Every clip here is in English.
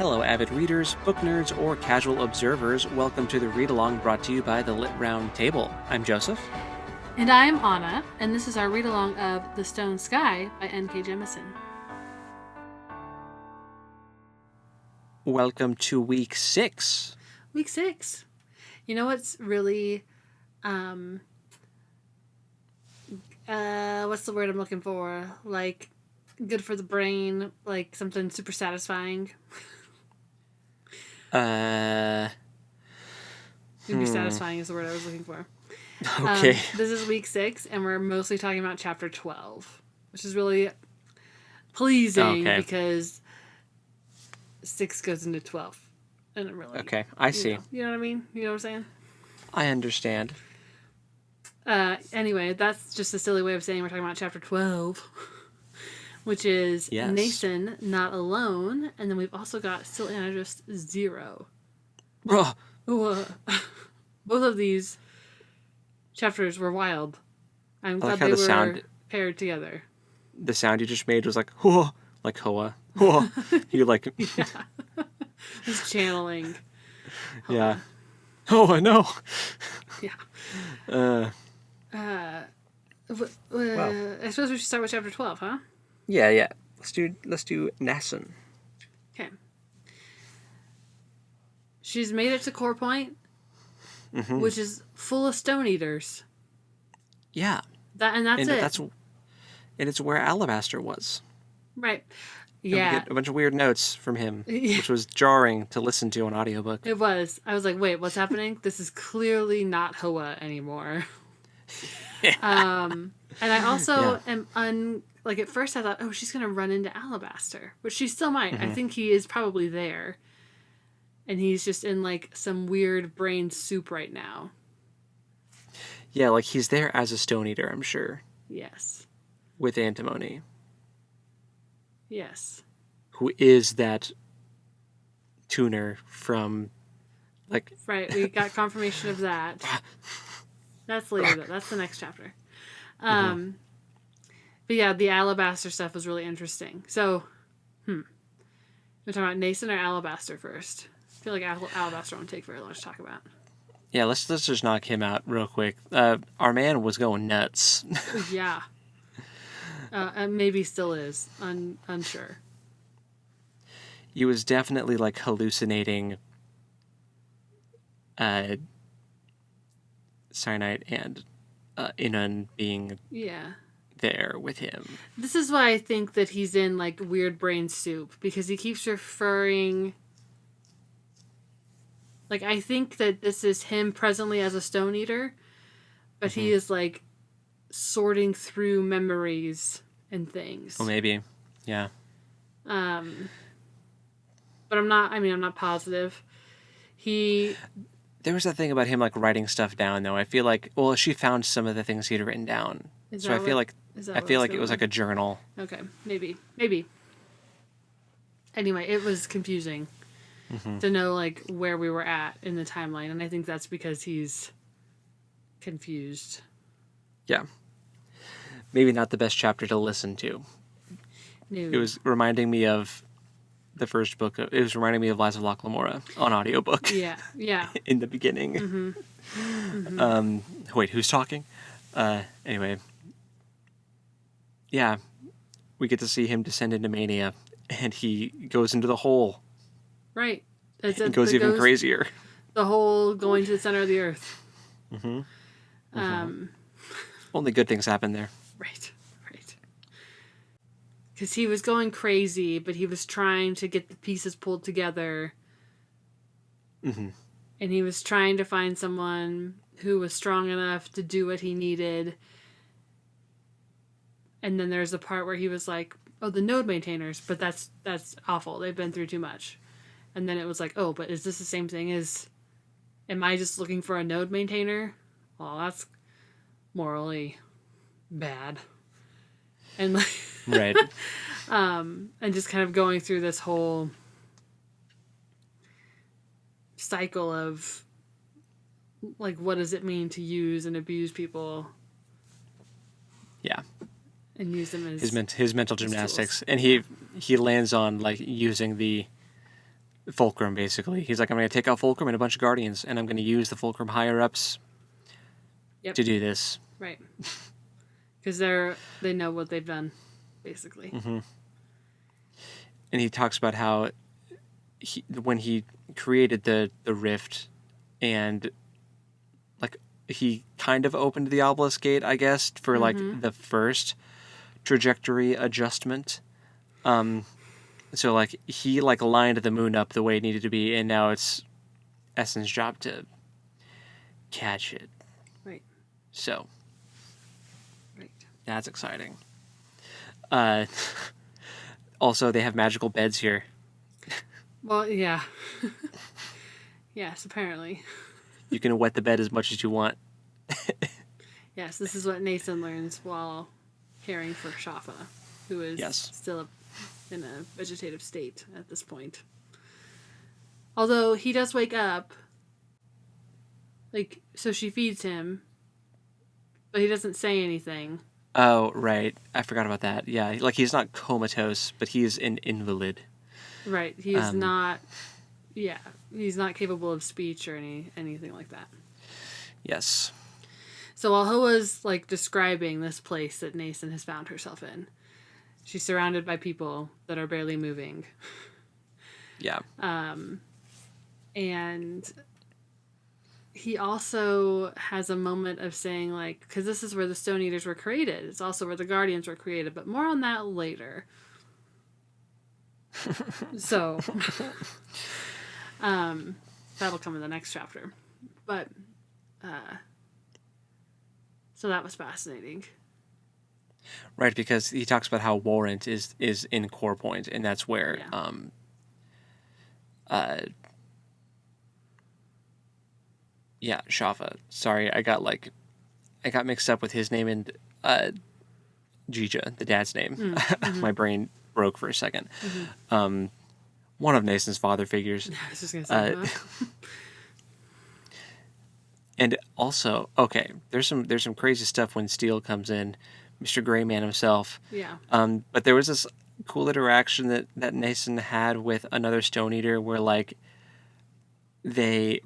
Hello, avid readers, book nerds, or casual observers. Welcome to the read-along brought to you by the Lit Round Table. I'm Joseph. And I'm Anna, and this is our read-along of The Stone Sky by N.K. Jemisin. Welcome to week 6. Week 6. You know what's really, what's the word I'm looking for? Like, good for the brain, like something super satisfying. Maybe satisfying is the word I was looking for. Okay. This is week 6, and we're mostly talking about chapter 12, which is really pleasing because 6 goes into 12. And it really, okay, I see. You know what I mean? You know what I'm saying? I understand. Anyway, that's just a silly way of saying we're talking about chapter 12, which is Nathan not alone, and then we've also got Syl Anagist 0. Both of these chapters were wild. I'm glad they were paired together. The sound you just made was like, "Hoa," like Hoa. Hoa. You like... Yeah. Just channeling. Yeah. Oh, I know. Yeah. I suppose we should start with chapter 12, huh? Yeah. Let's do Nasson. Okay. She's made it to Core Point, which is full of stone eaters. Yeah. That's it. And it's where Alabaster was. Right. Yeah. And we get a bunch of weird notes from him, which was jarring to listen to on audiobook. It was. I was like, wait, what's happening? This is clearly not Hoa anymore. And I also am like at first I thought, oh, she's gonna run into Alabaster, which she still might. I think he is probably there, and he's just in like some weird brain soup right now. Yeah, like he's there as a stone eater, I'm sure. Yes. With antimony. Yes. Who is that tuner from, like... Right, we got confirmation of that. That's later, though. That's the next chapter. But yeah, the Alabaster stuff was really interesting. So, we're talking about Nathan or Alabaster first? I feel like Alabaster won't take very long to talk about. Yeah, let's just knock him out real quick. Our man was going nuts. Yeah. And maybe still is. Unsure. He was definitely like hallucinating cyanide and Inan being there with him. This is why I think that he's in like weird brain soup, because he keeps referring... Like, I think that this is him presently as a stone eater, but he is like sorting through memories and things. Oh, maybe. Yeah. But I'm not positive. There was that thing about him, like, writing stuff down, though. I feel like, well, she found some of the things he'd written down. So I feel like it was like a journal. Okay. Maybe. Anyway, it was confusing to know, like, where we were at in the timeline. And I think that's because he's confused. Yeah. Maybe not the best chapter to listen to. No. It was reminding me of the first book. It was reminding me of Lies of Locke Lamora on audiobook. Yeah. In the beginning. Wait, who's talking? Anyway. Yeah. We get to see him descend into mania, and he goes into the hole. Right. It goes even crazier. The whole going to the center of the earth. Only good things happen there. Right. Because he was going crazy, but he was trying to get the pieces pulled together. And he was trying to find someone who was strong enough to do what he needed. And then there's a part where he was like, oh, the node maintainers, but that's awful. They've been through too much. And then it was like, oh, but is this the same thing as, am I just looking for a node maintainer? Well, that's morally bad. And like, right. And just kind of going through this whole cycle of like, what does it mean to use and abuse people? Yeah. And use them as his mental gymnastics, tools. And he lands on like using the Fulcrum, basically. He's like, I'm going to take out Fulcrum and a bunch of Guardians, and I'm going to use the Fulcrum higher-ups to do this. Right. Because they know what they've done, basically. Mm-hmm. And he talks about how when he created the rift and like he kind of opened the obelisk gate, I guess, for like the first trajectory adjustment. So like he like lined the moon up the way it needed to be, and now it's Essen's job to catch it. Right. So right. That's exciting. Also, they have magical beds here. Well, yeah. Yes, apparently. You can wet the bed as much as you want. Yes, this is what Nathan learns while caring for Shafa, who is still in a vegetative state at this point. Although he does wake up, like, so she feeds him, but he doesn't say anything. Oh, right. I forgot about that. Yeah, like he's not comatose, but he's an invalid. Right. He is not... Yeah. He's not capable of speech or anything like that. Yes. So while Hoa's, like, describing this place that Nathan has found herself in, she's surrounded by people that are barely moving. Yeah. And he also has a moment of saying, like, because this is where the Stone Eaters were created. It's also where the Guardians were created, but more on that later. So, that'll come in the next chapter. But, so that was fascinating. Right, because he talks about how Warrant is in Core Point, and that's where, Shafa. Sorry, I got mixed up with his name and Jija, the dad's name. Mm-hmm. My brain broke for a second. Mm-hmm. One of Nathan's father figures. I was just gonna say that. And also, okay, there's some crazy stuff when Steel comes in, Mr. Greyman himself. Yeah. But there was this cool interaction that Nathan had with another Stone Eater where like they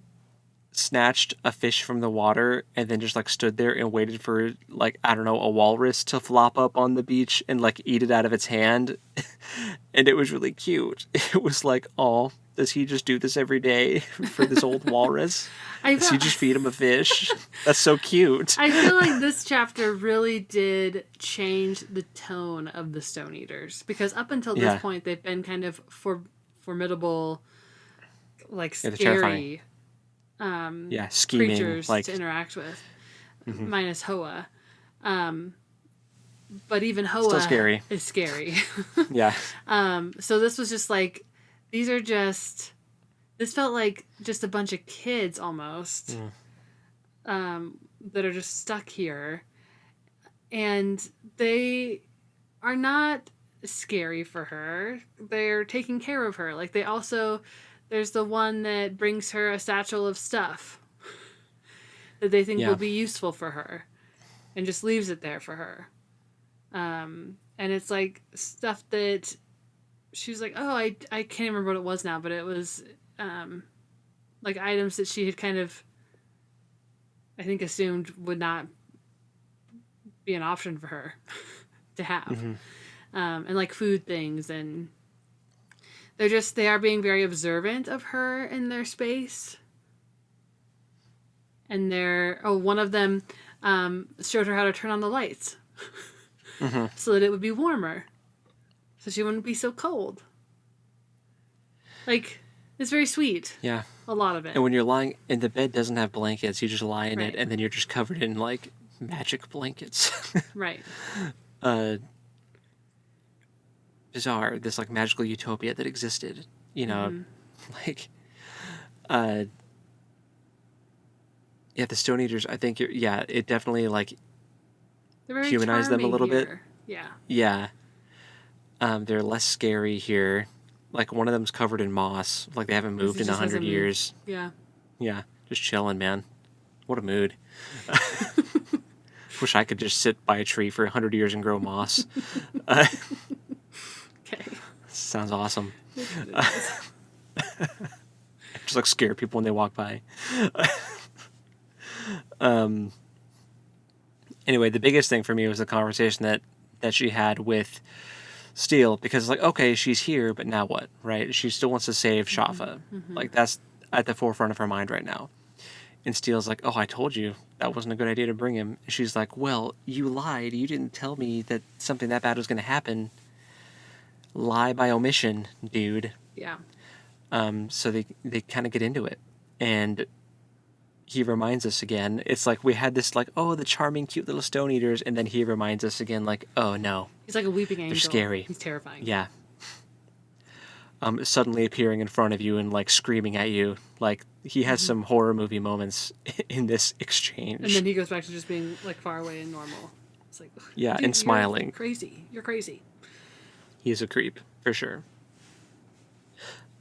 snatched a fish from the water and then just like stood there and waited for like, I don't know, a walrus to flop up on the beach and like eat it out of its hand. And it was really cute. It was like, oh, does he just do this every day for this old walrus? Does he just feed him a fish? That's so cute. I feel like this chapter really did change the tone of the Stone Eaters, because up until this point they've been kind of formidable, like scary scheming, creatures like, to interact with, minus Hoa. But even Hoa is scary. Yeah. So this was just like, this felt like just a bunch of kids almost, that are just stuck here. And they are not scary for her. They're taking care of her. Like, there's the one that brings her a satchel of stuff that they think will be useful for her and just leaves it there for her. And it's like stuff that she's like, oh, I can't remember what it was now, but it was like items that she had kind of, I think, assumed would not be an option for her to have. And like food things, and they are being very observant of her in their space. And one of them showed her how to turn on the lights so that it would be warmer, so she wouldn't be so cold. Like, it's very sweet. Yeah. A lot of it. And when you're lying, and the bed doesn't have blankets, you just lie in it, and then you're just covered in, like, magic blankets. Right. Bizarre. This, like, magical utopia that existed. You know, like, the Stone Eaters, I think, it definitely, like, humanized them a little bit. Yeah. Yeah. They're less scary here. Like, one of them's covered in moss. Like, they haven't moved in 100 years. Yeah. Yeah. Just chilling, man. What a mood. Wish I could just sit by a tree for 100 years and grow moss. Okay. Sounds awesome. Just like scare people when they walk by. Anyway, the biggest thing for me was the conversation that she had with Steele, because it's like, okay, she's here, but now what, right? She still wants to save Shafa. Like, that's at the forefront of her mind right now. And Steele's like, oh, I told you that wasn't a good idea to bring him. And she's like, well, you lied. You didn't tell me that something that bad was going to happen. Lie by omission, dude. Yeah. So they kind of get into it. And he reminds us again. It's like we had this, like, oh, the charming, cute little stone eaters. And then he reminds us again, like, oh, no. He's like a weeping angel. They're scary. He's terrifying. Yeah. Suddenly appearing in front of you and, like, screaming at you. Like, he has some horror movie moments in this exchange. And then he goes back to just being, like, far away and normal. It's like, yeah, dude, and smiling. You're crazy. You're crazy. He's a creep, for sure.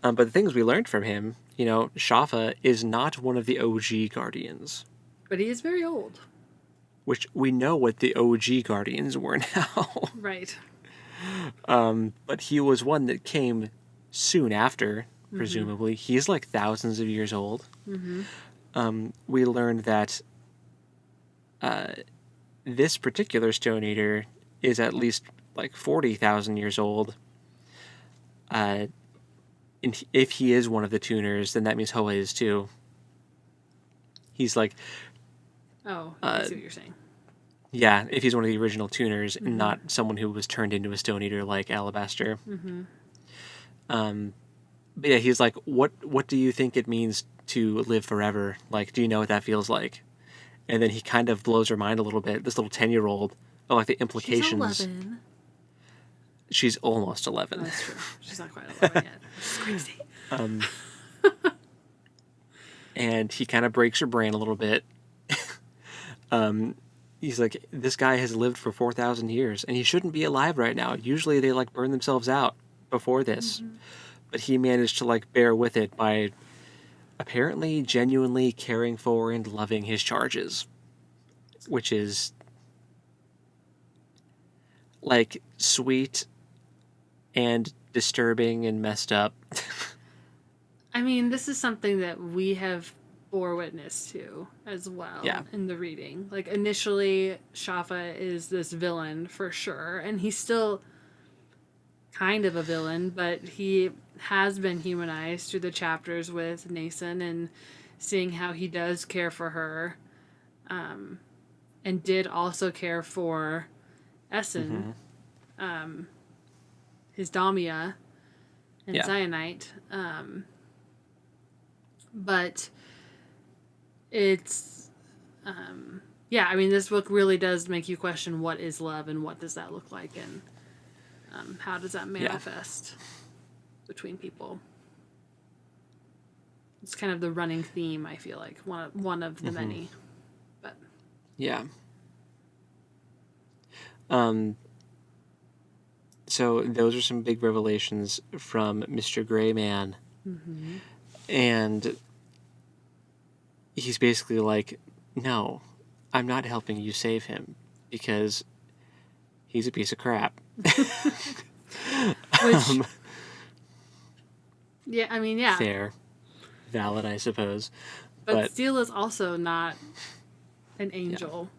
But the things we learned from him, you know, Shafa is not one of the OG Guardians. But he is very old. Which we know what the OG Guardians were now. Right. But he was one that came soon after, presumably. He's like thousands of years old. We learned that this particular Stone Eater is at least like 40,000 years old. And if he is one of the tuners, then that means Hoa is too. He's like... Oh, I see what you're saying. Yeah, if he's one of the original tuners and not someone who was turned into a Stone Eater like Alabaster. But yeah, he's like, what do you think it means to live forever? Like, do you know what that feels like? And then he kind of blows her mind a little bit, this little 10-year-old, of like the implications. She's 11. She's almost 11. Oh, that's true. She's not quite 11 yet. She's crazy. And he kind of breaks her brain a little bit. He's like, this guy has lived for 4,000 years, and he shouldn't be alive right now. Usually they, like, burn themselves out before this. But he managed to, like, bear with it by apparently genuinely caring for and loving his charges. Which is, like, sweet and disturbing and messed up. I mean, this is something that we have bore witness to as well in the reading. Like, initially, Shafa is this villain for sure, and he's still kind of a villain, but he has been humanized through the chapters with Nason and seeing how he does care for her, and did also care for Essen, his Damia, and Zionite. But it's, I mean, this book really does make you question what is love and what does that look like, and how does that manifest between people. It's kind of the running theme, I feel like, one of the many. But yeah. So those are some big revelations from Mr. Gray Man. And he's basically like, no, I'm not helping you save him because he's a piece of crap. Which, yeah, I mean, yeah. Fair. Valid, I suppose. But Steele is also not an angel.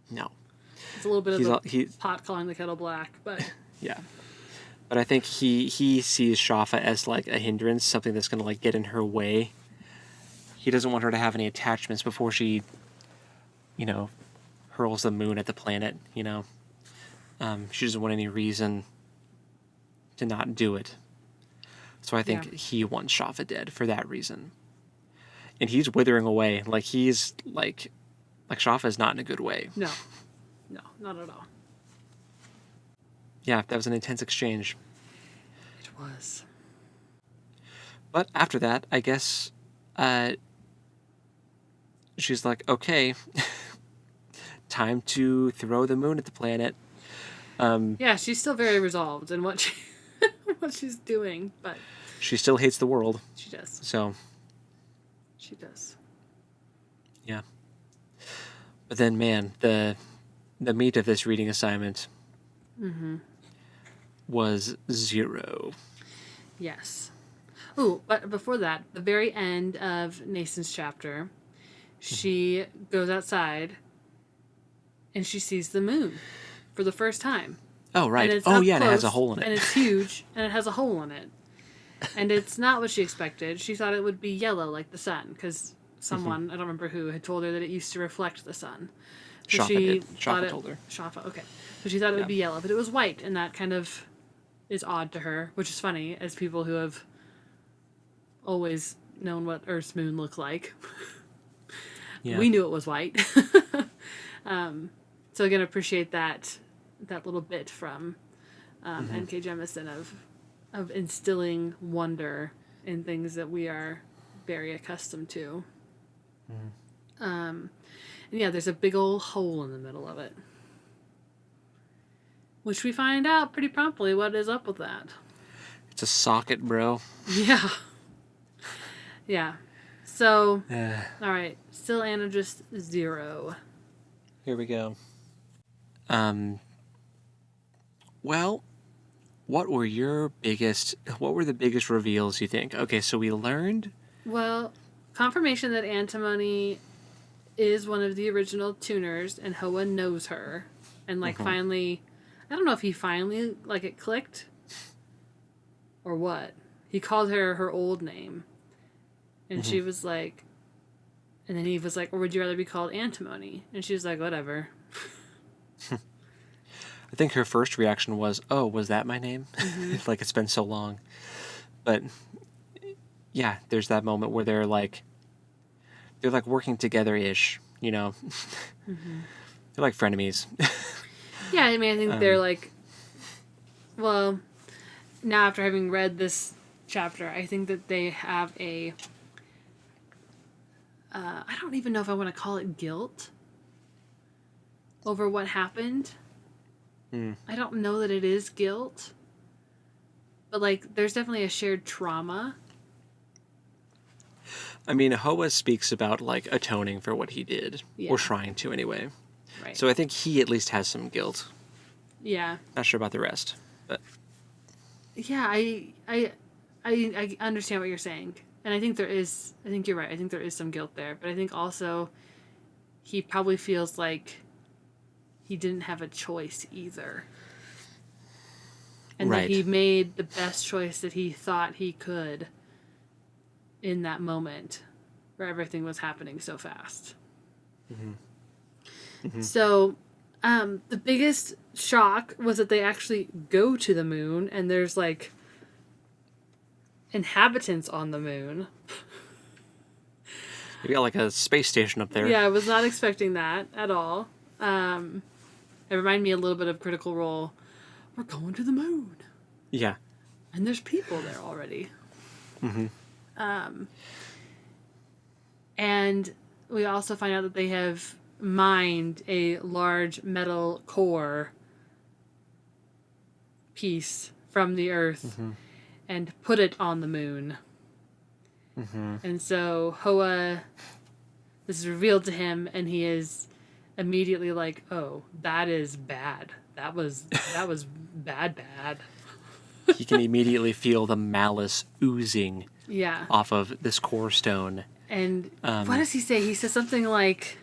Yeah. No. It's a little bit of the pot calling the kettle black, but... Yeah. But I think he sees Shafa as, like, a hindrance, something that's going to, like, get in her way. He doesn't want her to have any attachments before she, you know, hurls the moon at the planet, you know. She doesn't want any reason to not do it. So I think he wants Shafa dead for that reason. And he's withering away. Like, he's, like Shafa is not in a good way. No. No, not at all. Yeah, that was an intense exchange. It was. But after that, I guess, she's like, okay, time to throw the moon at the planet. Yeah, she's still very resolved in what she's doing, but... She still hates the world. She does. So... She does. Yeah. But then, man, the meat of this reading assignment was 0. Yes. Oh, but before that, the very end of Nason's chapter, she goes outside and she sees the moon for the first time. Oh, right. And it's Oh, up yeah, and it has a close, hole in it. and it's huge, and it has a hole in it. And it's not what she expected. She thought it would be yellow like the sun, because someone, I don't remember who, had told her that it used to reflect the sun. So Shafa did. thought Shafa told her. Shafa, okay. So she thought it would be yellow, but it was white, and that kind of is odd to her, which is funny, as people who have always known what Earth's moon looked like. Yeah. We knew it was white. So again, appreciate that little bit from N.K. Jemisin of instilling wonder in things that we are very accustomed to. And yeah, there's a big old hole in the middle of it, which we find out pretty promptly what is up with that. It's a socket, bro. Yeah. Yeah. So, all right. Syl Anagist 0. Here we go. Well, what were the biggest reveals, you think? Okay, so we learned... Well, confirmation that Antimony is one of the original tuners, and Hoa knows her. And, finally... I don't know if he finally, it clicked. Or what. He called her her old name. And she was like... And then he was like, or would you rather be called Antimony? And she was like, whatever. I think her first reaction was, oh, was that my name? It's been so long. But, yeah, there's that moment where they're working together-ish, you know? They're like frenemies. Yeah, I mean, I think they're well, now after having read this chapter, I think that they have a... I don't even know if I want to call it guilt over what happened. I don't know that it is guilt. But, there's definitely a shared trauma. I mean, Hoa speaks about, atoning for what he did. Yeah. Or trying to, anyway. Right. So I think he at least has some guilt. Yeah. Not sure about the rest, but... Yeah, I understand what you're saying. And I think you're right. I think there is some guilt there. But I think also he probably feels like he didn't have a choice either. And that he made the best choice that he thought he could in that moment where everything was happening so fast. So the biggest shock was that they actually go to the moon and there's inhabitants on the moon. You got a space station up there. Yeah, I was not expecting that at all. It reminded me a little bit of Critical Role. We're going to the moon. Yeah. And there's people there already. And we also find out that they have mined a large metal core piece from the Earth and put it on the moon. And so Hoa, this is revealed to him, and he is immediately like, "Oh, that is bad. That was bad." He can immediately feel the malice oozing off of this core stone. And what does he say? He says something like,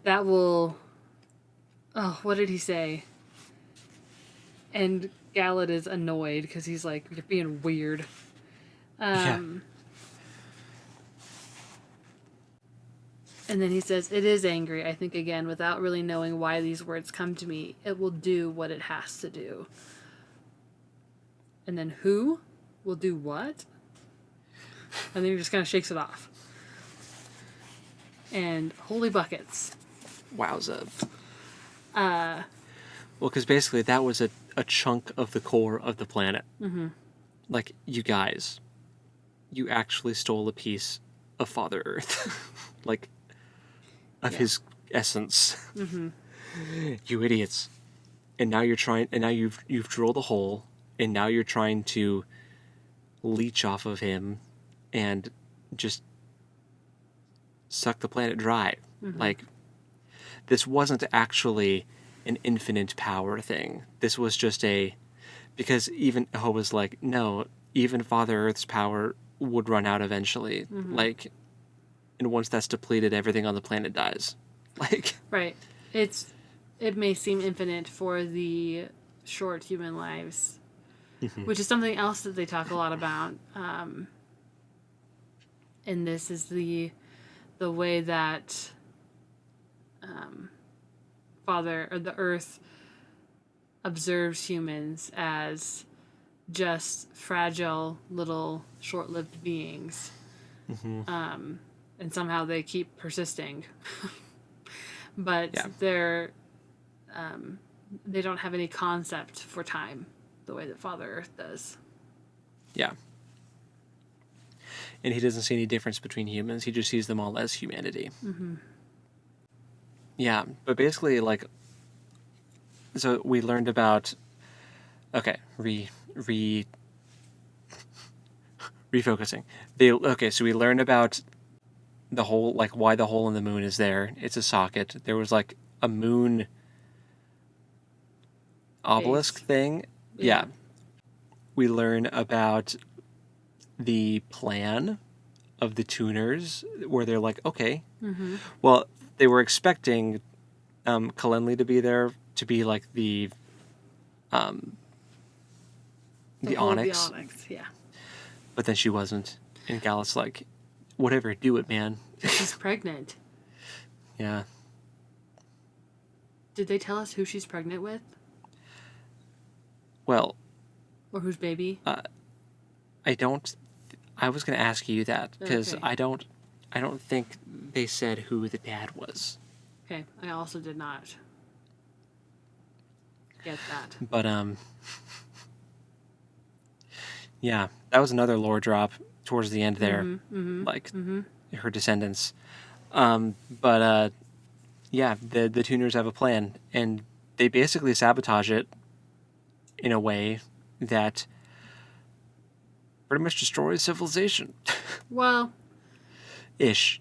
"That will." Oh, what did he say? And Galad is annoyed because he's like, "You're being weird." And then he says, "It is angry, I think again, without really knowing why these words come to me. It will do what it has to do." And then who will do what? And then he just kind of shakes it off. And holy buckets. Wowza. Well, because basically that was a chunk of the core of the planet. You guys, you actually stole a piece of Father Earth. Of his essence. You idiots. And now you've drilled a hole, and now you're trying to leech off of him and just suck the planet dry. This wasn't actually an infinite power thing. This was just because even Hoa was like, no, even Father Earth's power would run out eventually. Like, and once that's depleted, everything on the planet dies. Like, right. It may seem infinite for the short human lives, which is something else that they talk a lot about. And this is the way that the Earth observes humans as just fragile little short-lived beings, and somehow they keep persisting. But they don't have any concept for time the way that Father Earth does. Yeah. And he doesn't see any difference between humans. He just sees them all as humanity. Yeah, but basically, like, so we learned about, okay, refocusing. So we learned about the hole, like why the hole in the moon is there. It's a socket. There was like a moon obelisk thing. Yeah. We learn about the plan of the tuners, where they're like, okay, well, they were expecting Kalenli to be there to be like the Onyx. The Onyx, yeah. But then she wasn't. And Gallus like, whatever, do it, man. She's pregnant. Yeah. Did they tell us who she's pregnant with? Well. Or whose baby? I was going to ask you that, because Okay. I don't think they said who the dad was. Okay, I also did not get that. But, yeah, that was another lore drop towards the end there. Her descendants. But, yeah, the tuners have a plan, and they basically sabotage it in a way that pretty much destroys civilization. Well, ish.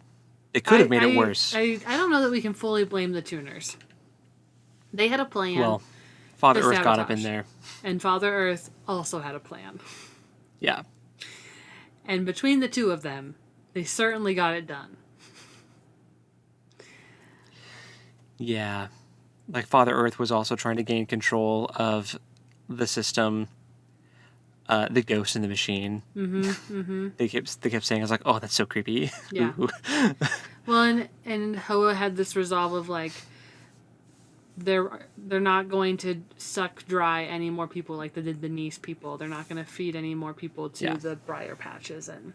It could have made it worse. I don't know that we can fully blame the tuners. They had a plan. Well, Father Earth got up in there. And Father Earth also had a plan. Yeah. And between the two of them, they certainly got it done. Yeah. Like, Father Earth was also trying to gain control of the system, the ghost in the machine. They kept saying, I was like, oh, that's so creepy. Yeah. Well, and Hoa had this resolve of, like, they're not going to suck dry any more people like they did the Nice people. They're not going to feed any more people to the briar patches. And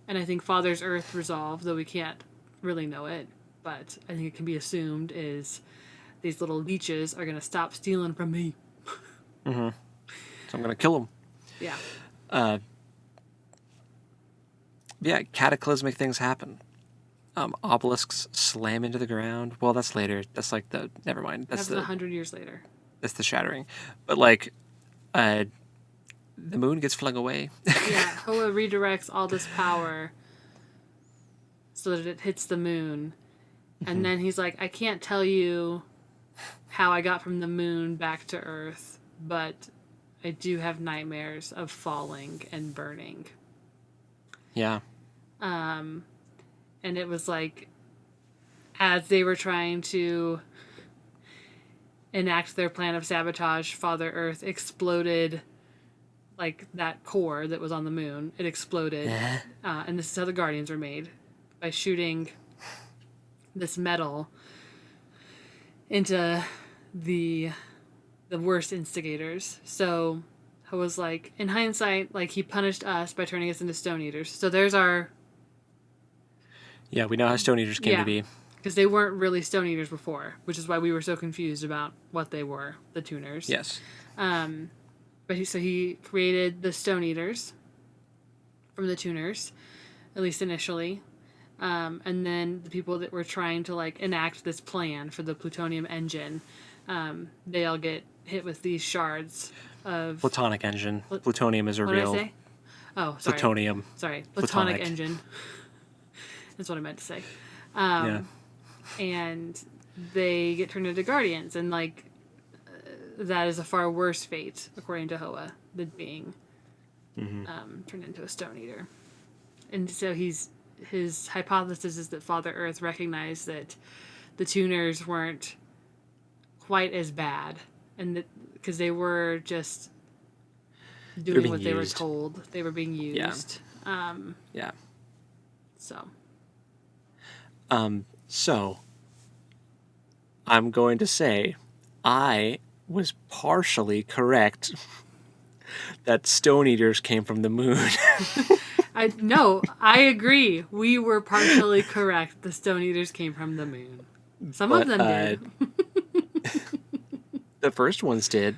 I think Father's Earth resolve, though we can't really know it, but I think it can be assumed, is these little leeches are going to stop stealing from me. So I'm going to kill them. Yeah. Yeah, cataclysmic things happen. Obelisks slam into the ground. Well, that's later. That's like never mind. That's 100 years later. That's the shattering. But like, the moon gets flung away. Yeah, Hoa redirects all this power so that it hits the moon. And then he's like, I can't tell you how I got from the moon back to Earth, but I do have nightmares of falling and burning. Yeah. And it was like, as they were trying to enact their plan of sabotage, Father Earth exploded, like, that core that was on the moon. It exploded. And this is how the Guardians were made, by shooting this metal into the worst instigators. So I was like, in hindsight, like, he punished us by turning us into Stone Eaters. So there's our... Yeah, we know how Stone Eaters came to be. Because they weren't really Stone Eaters before, which is why we were so confused about what they were, the tuners. Yes. But he created the Stone Eaters from the tuners, at least initially. And then the people that were trying to, like, enact this plan for the Plutonium Engine, they all get hit with these shards of... Plutonic Engine. Plutonium is a what real... did I say? Oh, sorry. Plutonium. Sorry. Plutonic Engine. That's what I meant to say. And they get turned into Guardians, and, like, that is a far worse fate, according to Hoa. the being turned into a Stone Eater. And so his hypothesis is that Father Earth recognized that the tuners weren't quite as bad, and because they were just doing what they were told. They were being used. Yeah. So. So, I'm going to say I was partially correct that Stone Eaters came from the moon. I agree. We were partially correct. The Stone Eaters came from the moon. Some of them did. The first ones did.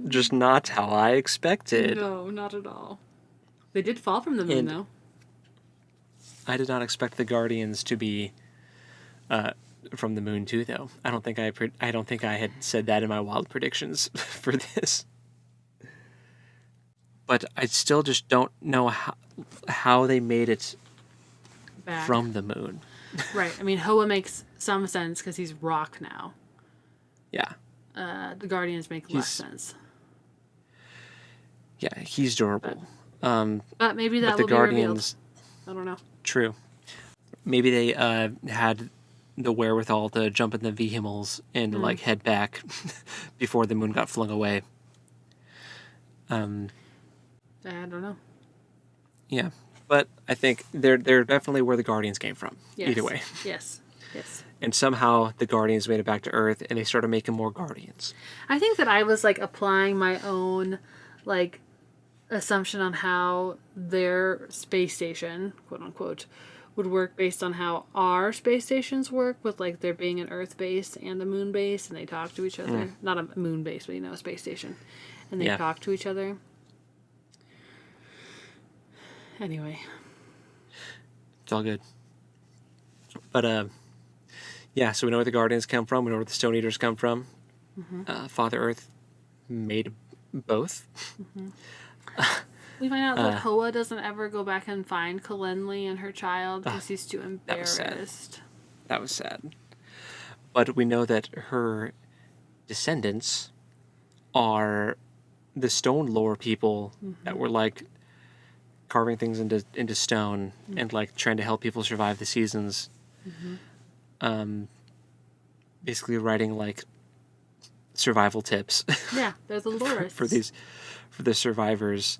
Just not how I expected. No, not at all. They did fall from the moon, though. I did not expect the Guardians to be from the moon too, though. I don't think I had said that in my wild predictions for this. But I still just don't know how they made it back from the moon. Right. I mean, Hoa makes some sense because he's rock now. Yeah. The Guardians make less sense. Yeah, he's durable. But maybe that will be revealed. I don't know. True. Maybe they had the wherewithal to jump in the vehicles and like head back before the moon got flung away. I don't know. Yeah, but I think they're definitely where the Guardians came from. Yes. Either way. Yes. And somehow the Guardians made it back to Earth, and they started making more Guardians. I think that I was like applying my own like assumption on how their space station, quote unquote, would work based on how our space stations work, with like there being an Earth base and a moon base, and they talk to each other. Not a moon base, but a space station, and they talk to each other. Anyway, it's all good. But yeah, so we know where the Guardians come from. We know where the Stone Eaters come from. Father Earth made both. We find out that Hoa doesn't ever go back and find Kalenli and her child because he's too embarrassed. That was sad. But we know that her descendants are the stone lore people that were like carving things into stone and like trying to help people survive the seasons. Basically writing like survival tips. Yeah, they're the lorists. for the survivors.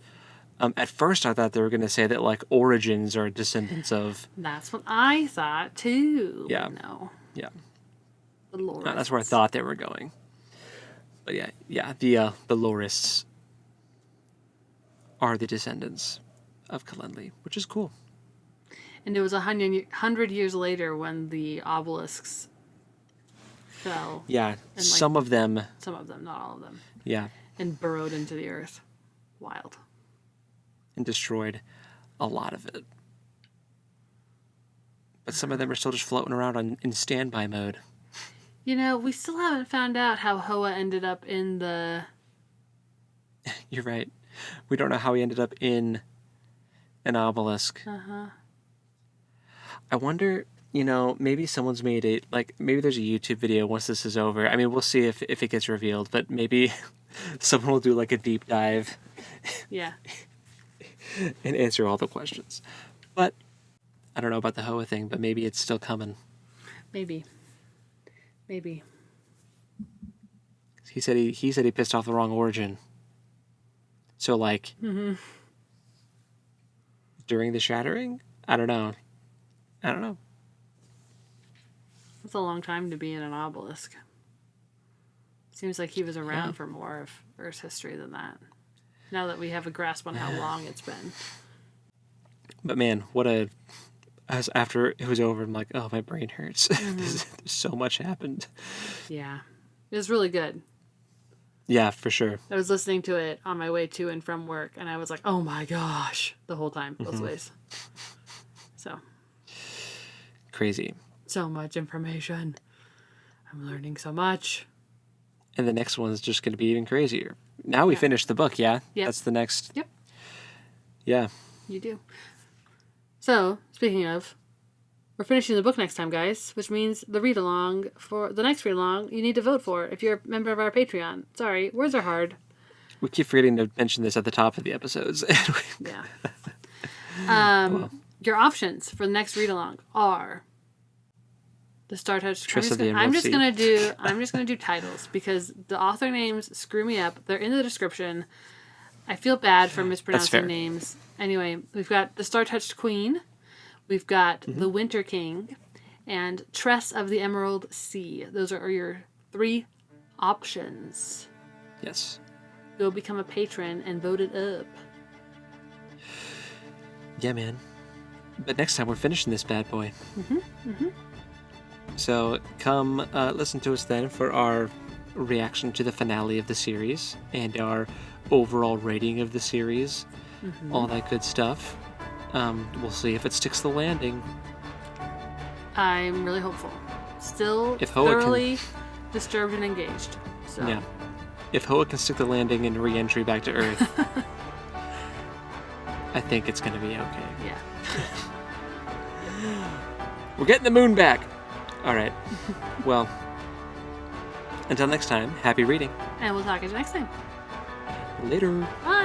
At first, I thought they were going to say that like origins are descendants of. That's what I thought too. Yeah. No. Yeah. The lorists. That's where I thought they were going. But yeah, the lorists are the descendants of Kalenli, which is cool. And it was 100 years later when the obelisks fell. Yeah, some of them, not all of them. Yeah. And burrowed into the earth. Wild. And destroyed a lot of it. But some of them are still just floating around in standby mode. We still haven't found out how Hoa ended up in the... You're right. We don't know how he ended up in an obelisk. I wonder, maybe someone's made maybe there's a YouTube video once this is over. I mean, we'll see if it gets revealed, but maybe someone will do like a deep dive. Yeah. And answer all the questions. But I don't know about the Hoa thing, but maybe it's still coming. Maybe. He said he pissed off the wrong origin. So like during the shattering? I don't know. That's a long time to be in an obelisk. Seems like he was around for more of Earth's history than that. Now that we have a grasp on how long it's been. But man, as after it was over, I'm like, oh, my brain hurts. There's so much happened. Yeah. It was really good. Yeah, for sure. I was listening to it on my way to and from work, and I was like, oh my gosh, the whole time, both ways. So. Crazy. So much information. I'm learning so much. And the next one's just going to be even crazier. Now we finished the book, yeah? Yep. That's the next... Yep. Yeah. You do. So, speaking of We're finishing the book next time, guys, which means the read-along for the next read-along you need to vote for if you're a member of our Patreon. Sorry, words are hard. We keep forgetting to mention this at the top of the episodes. Yeah. Your options for the next read-along are the Star Touch. Tress of the I'm Emerald just Sea. gonna do titles because the author names screw me up. They're in the description. I feel bad for mispronouncing names. Anyway, we've got the Star-Touched Queen. We've got the Winter King, and Tress of the Emerald Sea. Those are your 3 options. Yes. Go become a patron and vote it up. Yeah, man. But next time we're finishing this bad boy. So come listen to us then for our reaction to the finale of the series and our overall rating of the series. All that good stuff. We'll see if it sticks the landing. I'm really hopeful. Still If Hoa thoroughly disturbed and engaged. So. Yeah. If Hoa can stick the landing and re-entry back to Earth, I think it's going to be okay. Yeah. We're getting the moon back! Alright. Well, until next time, happy reading. And we'll talk to you next time. Later. Bye.